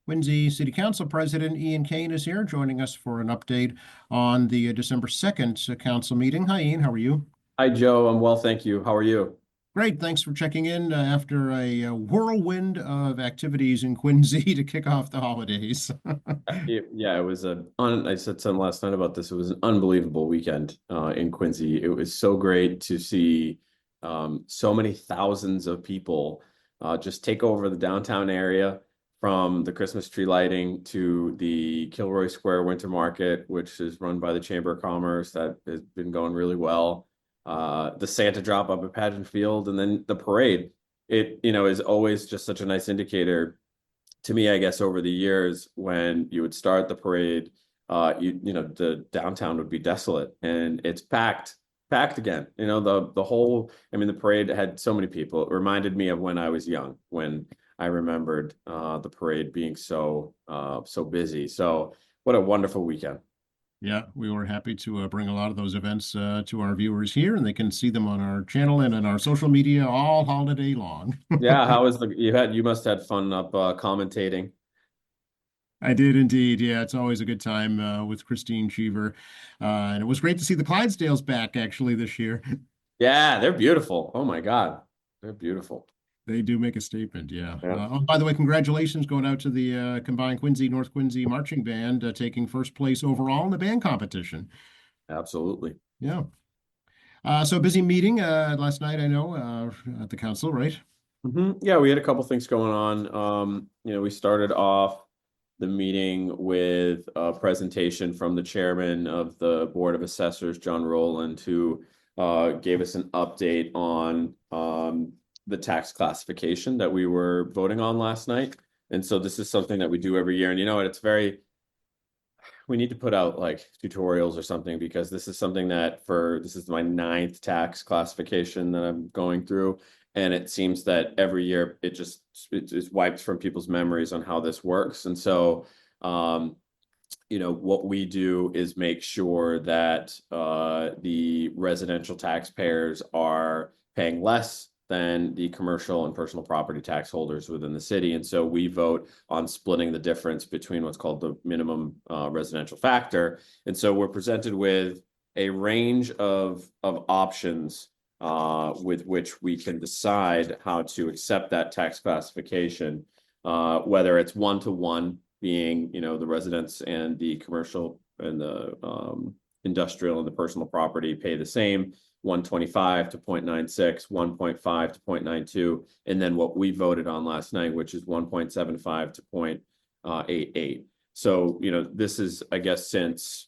Quincy City Council President Ian Kane is here, joining us for an update on the December 2nd council meeting. Hi, Ian. How are you? Hi, Joe. I'm well, thank you. How are you? Great. Thanks for checking in after a whirlwind of activities in Quincy to kick off the holidays. Yeah, it was I said something last night about this. It was an unbelievable weekend in Quincy. It was so great to see so many thousands of people just take over the downtown area, from the Christmas tree lighting to the Kilroy Square Winter Market, which is run by the Chamber of Commerce. That has been going really well. The Santa drop up at Pageant Field, and then the parade. It, is always just such a nice indicator to me, I guess, over the years. When you would start the parade, the downtown would be desolate, and it's packed again. The whole, I mean, the parade had so many people. It reminded me of when I was young, when I remembered the parade being so busy. So what a wonderful weekend. Yeah, we were happy to bring a lot of those events to our viewers here, and they can see them on our channel and on our social media all holiday long. Yeah, how was you must have had fun up commentating. I did indeed. Yeah, it's always a good time with Christine Cheever. And it was great to see the Clydesdales back actually this year. Yeah, they're beautiful. Oh my God. They're beautiful. They do make a statement, yeah. Yeah, Oh, by the way, congratulations going out to the combined Quincy North Quincy marching band taking first place overall in the band competition. absolutely. Yeah. So busy meeting last night, I know, at the council, right? Yeah, we had a couple things going on. We started off the meeting with a presentation from the chairman of the Board of Assessors, John Rowland, who gave us an update on the tax classification that we were voting on last night. And so this is something that we do every year. And you know what? We need to put out like tutorials or something, because this is something this is my ninth tax classification that I'm going through. And it seems that every year it just wipes from people's memories on how this works. And so, what we do is make sure that the residential taxpayers are paying less than the commercial and personal property tax holders within the city. And so we vote on splitting the difference between what's called the minimum residential factor. And so we're presented with a range of options with which we can decide how to accept that tax classification, whether it's 1-to-1, being, the residents and the commercial and the industrial and the personal property pay the same, 125 to 0.96, 1.5 to 0.92, and then what we voted on last night, which is 1.75 to 0.88. So, this is, I guess, since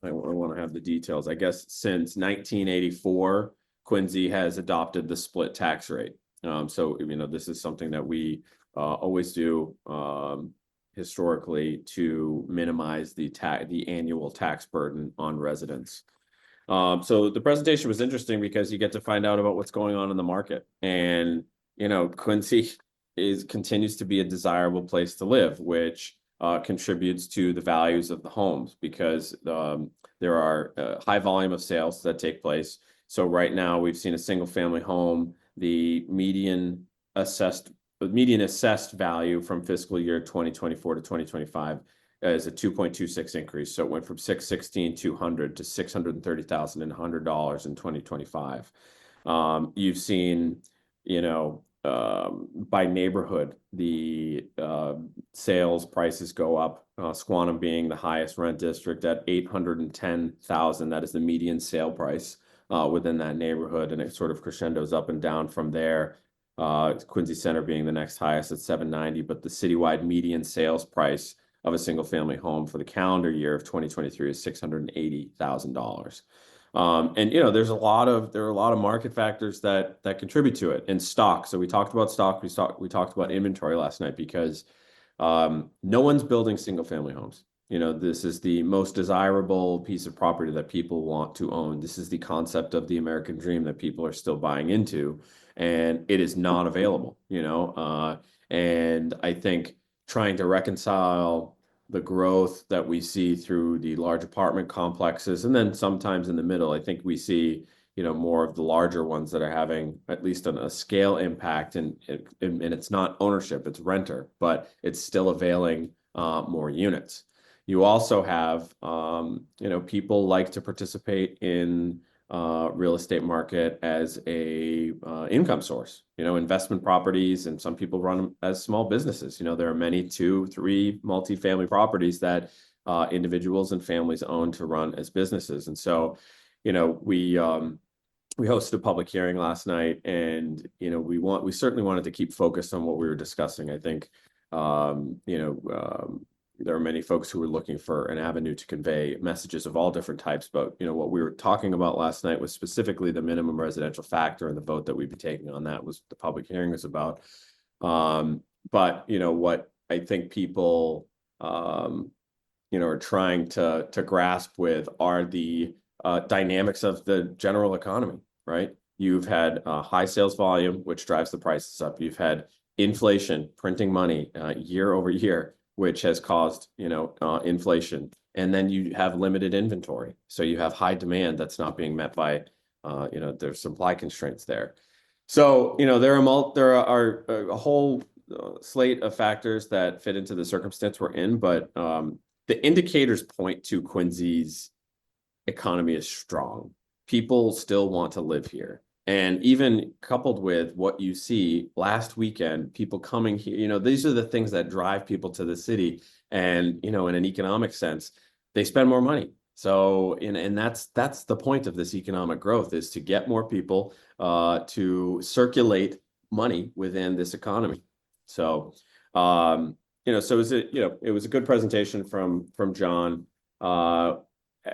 I want to have the details, I guess, since 1984, Quincy has adopted the split tax rate. So, this is something that we always do historically to minimize the annual tax burden on residents. So the presentation was interesting because you get to find out about what's going on in the market. And, Quincy continues to be a desirable place to live, which contributes to the values of the homes, because there are a high volume of sales that take place. So right now we've seen a single family home, the median assessed value from fiscal year 2024 to 2025 is a 2.26 increase. So it went from $616,200 to $630,100 in 2025. You've seen, by neighborhood, the sales prices go up. Squantum being the highest rent district at $810,000. That is the median sale price within that neighborhood, and it sort of crescendos up and down from there. Quincy Center being the next highest at $790,000, but the citywide median sales price of a single family home for the calendar year of 2023 is $680,000. And there are a lot of market factors that contribute to it. And stock. So we talked about stock. We talked about inventory last night, because no one's building single family homes. This is the most desirable piece of property that people want to own. This is the concept of the American dream that people are still buying into, and it is not available. And I think trying to reconcile the growth that we see through the large apartment complexes, and then sometimes in the middle, I think we see, more of the larger ones that are having at least a scale impact, and it's not ownership, it's renter, but it's still availing more units. You also have, people like to participate in real estate market as a income source, investment properties, and some people run them as small businesses. There are many 2, 3 multifamily properties that individuals and families own to run as businesses. And so, we hosted a public hearing last night, and we certainly wanted to keep focused on what we were discussing. I think there are many folks who were looking for an avenue to convey messages of all different types. But what we were talking about last night was specifically the minimum residential factor, and the vote that we'd be taking on that was the public hearing was about. But what I think people are trying to grasp with are the dynamics of the general economy, right? You've had high sales volume, which drives the prices up. You've had inflation, printing money year over year, which has caused, inflation. And then you have limited inventory. So you have high demand that's not being met by, there's supply constraints there. So, there are a whole slate of factors that fit into the circumstance we're in, but the indicators point to Quincy's economy is strong. People still want to live here. And even coupled with what you see last weekend, people coming here, these are the things that drive people to the city. And, in an economic sense, they spend more money. So, and that's the point of this economic growth, is to get more people to circulate money within this economy. So, so it was a good presentation from John.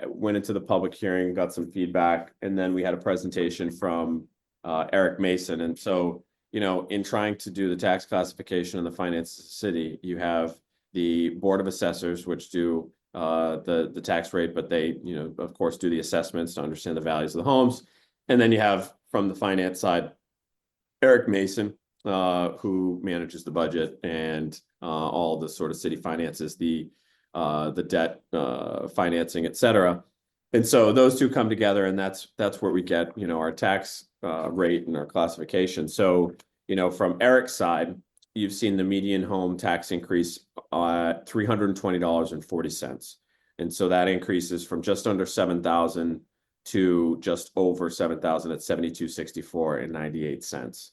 Went into the public hearing, got some feedback, and then we had a presentation from Eric Mason. And so, in trying to do the tax classification and the finance of the city, you have the Board of Assessors, which do the tax rate, but they, of course, do the assessments to understand the values of the homes. And then you have, from the finance side, Eric Mason, who manages the budget and all the sort of city finances, the debt financing, et cetera. And so those two come together, and that's where we get, our tax rate and our classification. So, from Eric's side, you've seen the median home tax increase $320.40. And so that increases from just under 7,000 to just over 7,000 at 72.64 cents.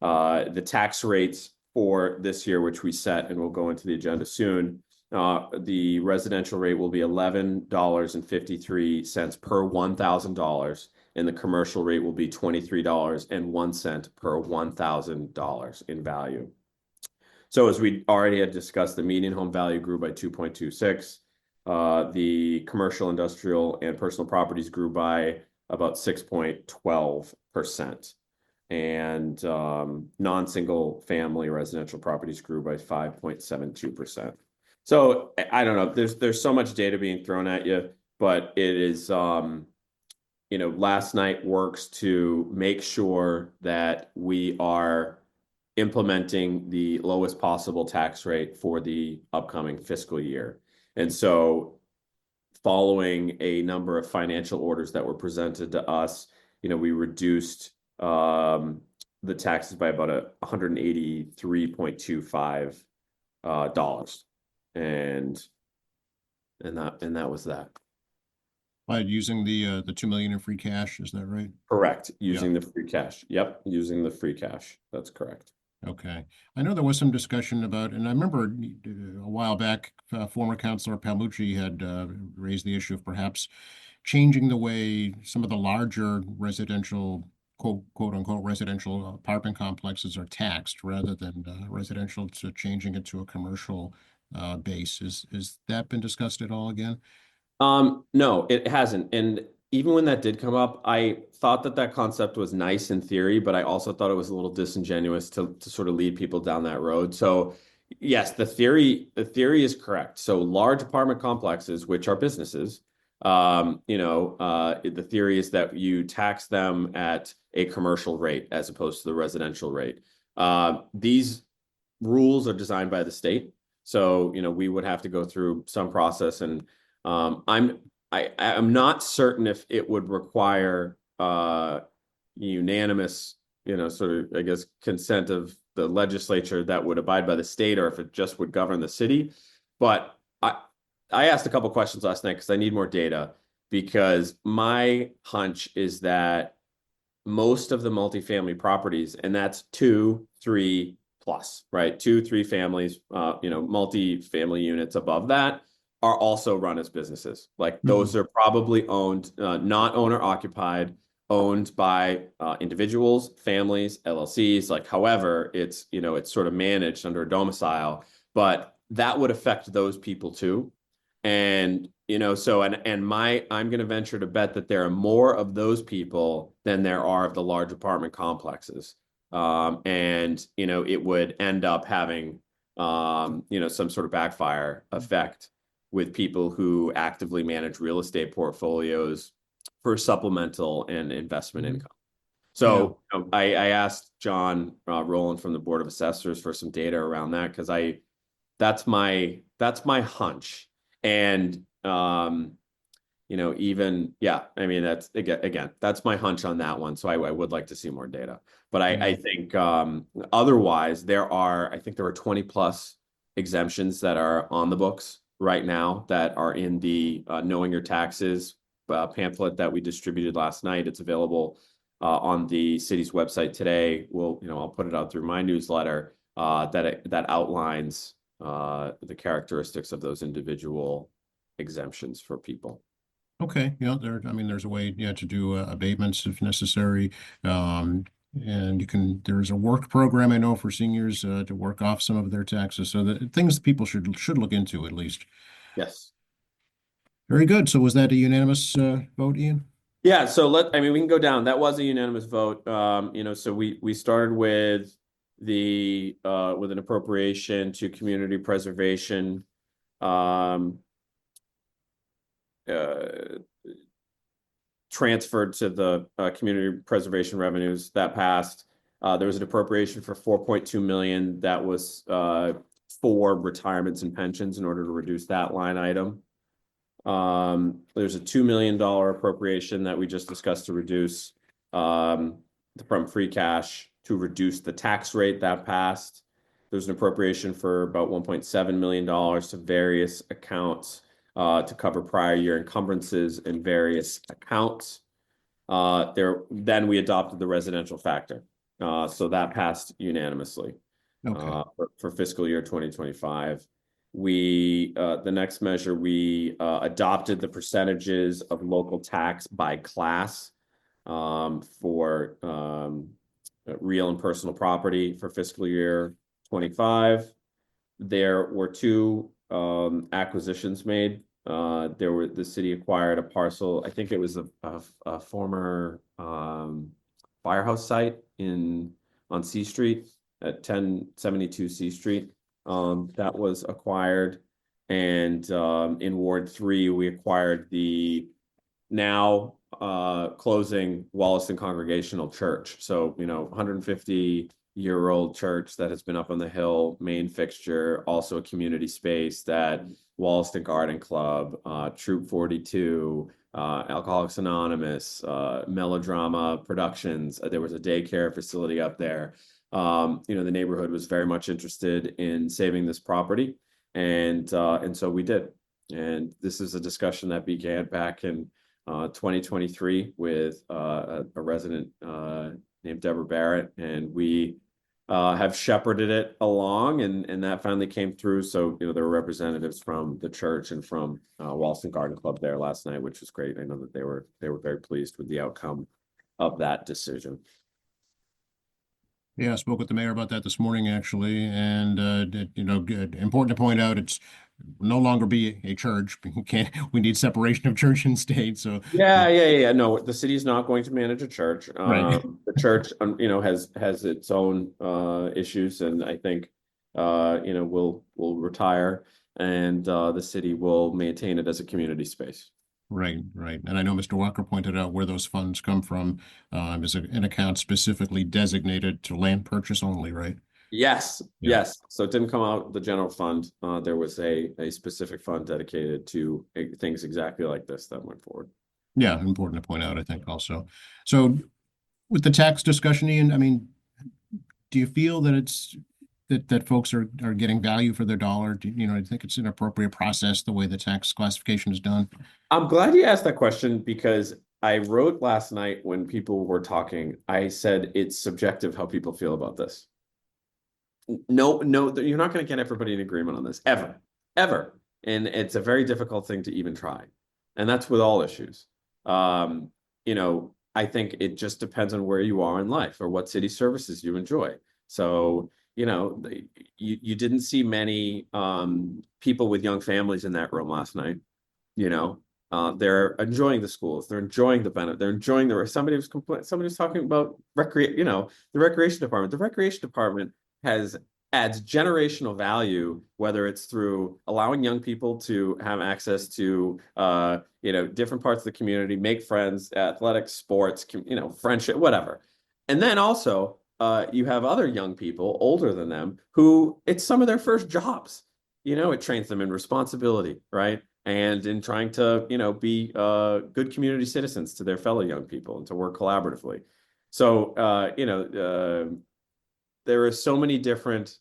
The tax rates for this year, which we set, and we'll go into the agenda soon, the residential rate will be $11.53 per $1,000, and the commercial rate will be $23.01 per $1,000 in value. So as we already had discussed, the median home value grew by 2.26. The commercial, industrial, and personal properties grew by about 6.12%. And non-single family residential properties grew by 5.72%. So I don't know, there's so much data being thrown at you, but it is, last night works to make sure that we are implementing the lowest possible tax rate for the upcoming fiscal year. And so following a number of financial orders that were presented to us, we reduced the taxes by about $183.25 dollars. And that was that. By using the $2 million in free cash, is that right? Correct. Using the free cash. Yep. Using the free cash. That's correct. Okay. I know there was some discussion about, and I remember a while back, former Councilor Palmucci had raised the issue of perhaps changing the way some of the larger residential, quote unquote, residential apartment complexes are taxed, rather than residential, to changing it to a commercial base. Is that been discussed at all again? No, it hasn't. And even when that did come up, I thought that concept was nice in theory, but I also thought it was a little disingenuous to sort of lead people down that road. So yes, the theory is correct. So large apartment complexes, which are businesses, the theory is that you tax them at a commercial rate as opposed to the residential rate. These rules are designed by the state. So, we would have to go through some process, and I'm not certain if it would require unanimous, sort of, I guess, consent of the legislature that would abide by the state, or if it just would govern the city. But I asked a couple questions last night because I need more data, because my hunch is that most of the multifamily properties, and that's 2, 3 plus, right? 2, 3 families, multifamily units above that are also run as businesses. Like those are probably owned, not owner occupied, owned by individuals, families, LLCs, like however it's, it's sort of managed under a domicile, but that would affect those people too. And, I'm going to venture to bet that there are more of those people than there are of the large apartment complexes. It would end up having, some sort of backfire effect with people who actively manage real estate portfolios for supplemental and investment income. So I asked John Rowland from the Board of Assessors for some data around that, because that's my hunch. And that's again, that's my hunch on that one. So I would like to see more data. But I think otherwise there are 20 plus exemptions that are on the books right now that are in the Knowing Your Taxes pamphlet that we distributed last night. It's available on the city's website today. I'll put it out through my newsletter that outlines the characteristics of those individual exemptions for people. Okay, there's a way, to do abatements if necessary. And there's a work program I know for seniors to work off some of their taxes. So the things that people should look into at least. Yes. Very good. So was that a unanimous vote, Ian? Yeah, so we can go down. That was a unanimous vote. So we started with with an appropriation to community preservation. Transferred to the community preservation revenues that passed. There was an appropriation for 4.2 million that was for retirements and pensions in order to reduce that line item. There's a $2 million appropriation that we just discussed to reduce from free cash to reduce the tax rate that passed. There's an appropriation for about $1.7 million to various accounts to cover prior year encumbrances in various accounts. Then we adopted the residential factor. So that passed unanimously for fiscal year 2025. The next measure, we adopted the percentages of local tax by class for real and personal property for fiscal year 25. There were 2 acquisitions made. The city acquired a parcel. I think it was a former firehouse site on C Street at 1072 C Street. That was acquired. And in Ward 3, we acquired the now closing Wollaston Congregational Church. So, 150-year-old church that has been up on the hill, main fixture, also a community space that Wollaston Garden Club, Troop 42, Alcoholics Anonymous, Melodrama Productions. There was a daycare facility up there. The neighborhood was very much interested in saving this property. And so we did. And this is a discussion that began back in 2023 with a resident named Deborah Barrett, and we have shepherded it along, and that finally came through. So there were representatives from the church and from Wollaston Garden Club there last night, which was great. I know that they were very pleased with the outcome of that decision. Yeah, I spoke with the mayor about that this morning, actually, and important to point out, it's no longer be a church. We need separation of church and state. So yeah. No, the city is not going to manage a church. Right. The church, has its own issues, and I think will retire, and the city will maintain it as a community space. Right. And I know Mr. Walker pointed out where those funds come from. Is an account specifically designated to land purchase only, right? Yes, Yeah. yes. So it didn't come out the general fund. There was a specific fund dedicated to things exactly like this that went forward. Yeah, important to point out, I think also. So with the tax discussion, Ian, I mean, do you feel that that folks are getting value for their dollar? Do you think it's an appropriate process the way the tax classification is done? I'm glad you asked that question because I wrote last night when people were talking, I said it's subjective how people feel about this. No, no, you're not going to get everybody in agreement on this ever, ever. And it's a very difficult thing to even try. And that's with all issues. Um, I think it just depends on where you are in life or what city services you enjoy. So, you didn't see many people with young families in that room last night. You know, they're enjoying the schools, they're enjoying the benefit, they're enjoying somebody was talking about the recreation department. The recreation department has adds generational value, whether it's through allowing young people to have access to different parts of the community, make friends, athletics, sports, friendship, whatever. And then also you have other young people older than them who it's some of their first jobs. It trains them in responsibility, right? And in trying to, be good community citizens to their fellow young people and to work collaboratively. So, there are so many different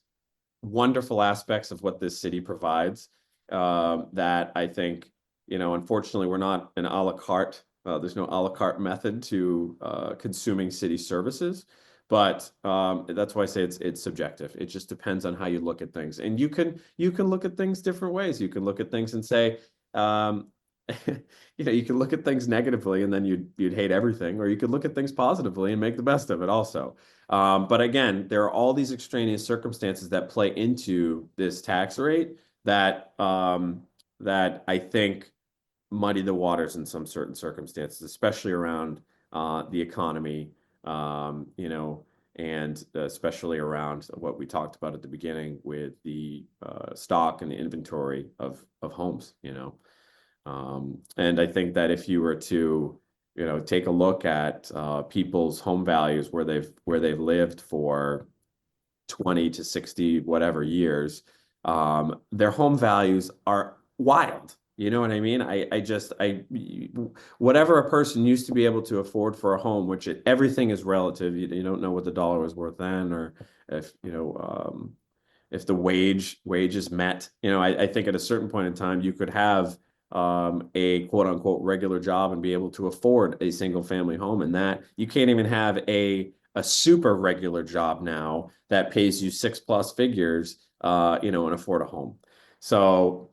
wonderful aspects of what this city provides that I think, unfortunately, we're not an a la carte. There's no a la carte method to consuming city services. But that's why I say it's subjective. It just depends on how you look at things, and you can look at things different ways. You can look at things and say, um, you can look at things negatively, and then you'd hate everything, or you could look at things positively and make the best of it also. But again, there are all these extraneous circumstances that play into this tax rate that I think muddy the waters in some certain circumstances, especially around the economy, and especially around what we talked about at the beginning with the stock and the inventory of homes. And I think that if you were to, take a look at people's home values where they've lived for 20 to 60 whatever years, their home values are wild. You know what I mean? Whatever a person used to be able to afford for a home, which everything is relative. You don't know what the dollar was worth then, or if the wage is met. I think at a certain point in time, you could have a quote unquote regular job and be able to afford a single family home, and that you can't even have a super regular job now that pays you 6+ figures, and afford a home. So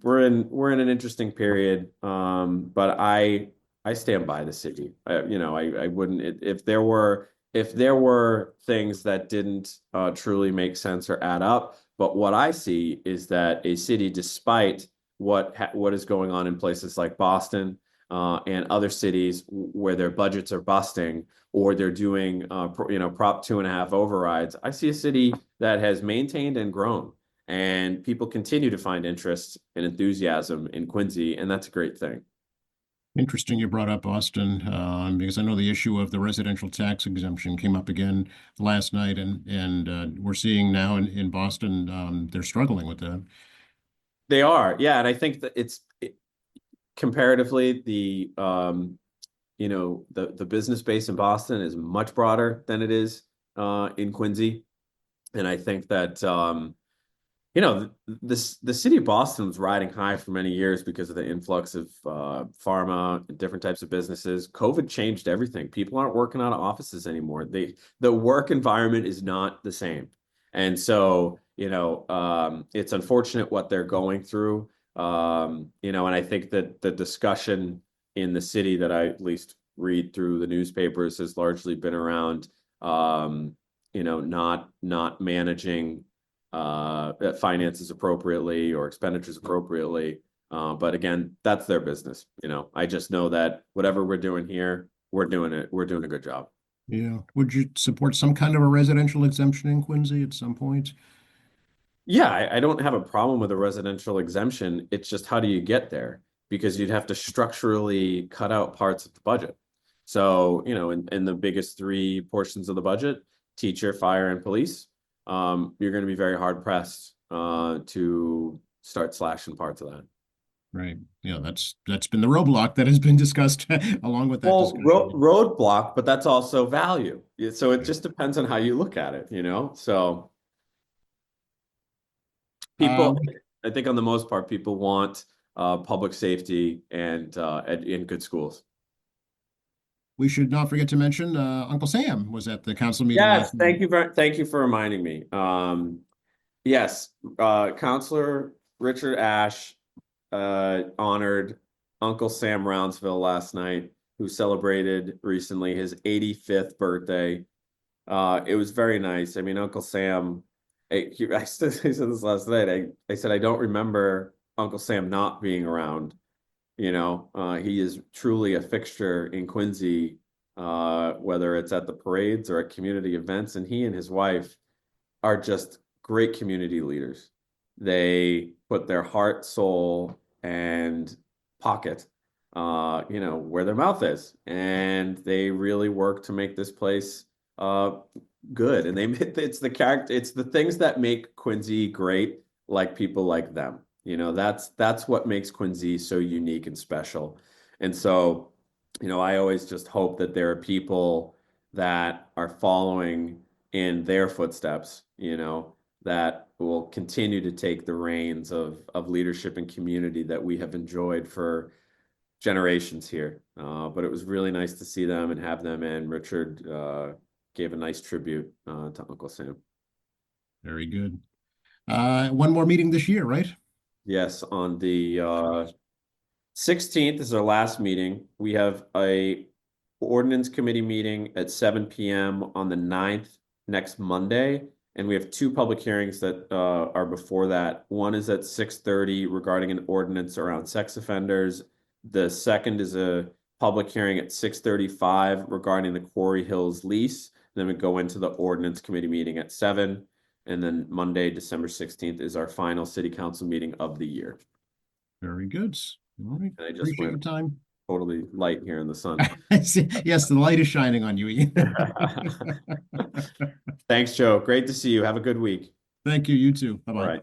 we're in an interesting period, but I stand by the city. I wouldn't if there were things that didn't truly make sense or add up. But what I see is that a city, despite what is going on in places like Boston and other cities where their budgets are busting or they're doing Prop 2.5 overrides, I see a city that has maintained and grown, and people continue to find interest and enthusiasm in Quincy, and that's a great thing. Interesting you brought up Austin, because I know the issue of the residential tax exemption came up again last night, and we're seeing now in Boston, they're struggling with that. They are, yeah, and I think that comparatively the business base in Boston is much broader than it is in Quincy, and I think that the city of Boston was riding high for many years because of the influx of pharma and different types of businesses. COVID changed everything. People aren't working out of offices anymore. The work environment is not the same. And so, it's unfortunate what they're going through. And I think that the discussion in the city that I at least read through the newspapers has largely been around, not managing finances appropriately or expenditures appropriately. But again, that's their business. I just know that whatever we're doing here, we're doing it. We're doing a good job. Yeah. Would you support some kind of a residential exemption in Quincy at some point? Yeah, I don't have a problem with a residential exemption. It's just how do you get there? Because you'd have to structurally cut out parts of the budget. So, in the biggest three portions of the budget, teacher, fire, and police, you're going to be very hard pressed to start slashing parts of that. Right. Yeah, that's been the roadblock that has been discussed along with that Well, discussion. roadblock, but that's also value. So it Right. just depends on how you look at it, you know? So Um, people, I think on the most part, people want public safety and in good schools. we should not forget to mention Uncle Sam was at the council meeting Yes, last night. thank you for reminding me. Yes, Counselor Richard Ash honored Uncle Sam Roundsville last night, who celebrated recently his 85th birthday. It was very nice. I mean, Uncle Sam, I said this last night. I said, I don't remember Uncle Sam not being around. You know, he is truly a fixture in Quincy, whether it's at the parades or at community events. And he and his wife are just great community leaders. They put their heart, soul, and pocket, where their mouth is, and they really work to make this place good. And it's the character, it's the things that make Quincy great, like people like them. You know, that's what makes Quincy so unique and special. And so, I always just hope that there are people that are following in their footsteps, that will continue to take the reins of leadership and community that we have enjoyed for generations here. But it was really nice to see them and have them in. Richard gave a nice tribute to Uncle Sam. Very good. One more meeting this year, right? Yes, on the 16th is our last meeting. We have a ordinance committee meeting at 7 p.m. on the 9th, next Monday. And we have two public hearings that are before that. One is at 6:30 regarding an ordinance around sex offenders. The second is a public hearing at 6:35 regarding the Quarry Hills lease. Then we go into the ordinance committee meeting at 7. And then Monday, December 16th is our final city council meeting of the year. Very good. All right. And I just Appreciate your went time. totally light here in the sun. Yes, the light is shining on you, Ian. Thanks, Joe. Great to see you. Have a good week. Thank you. You too. All Bye-bye. right.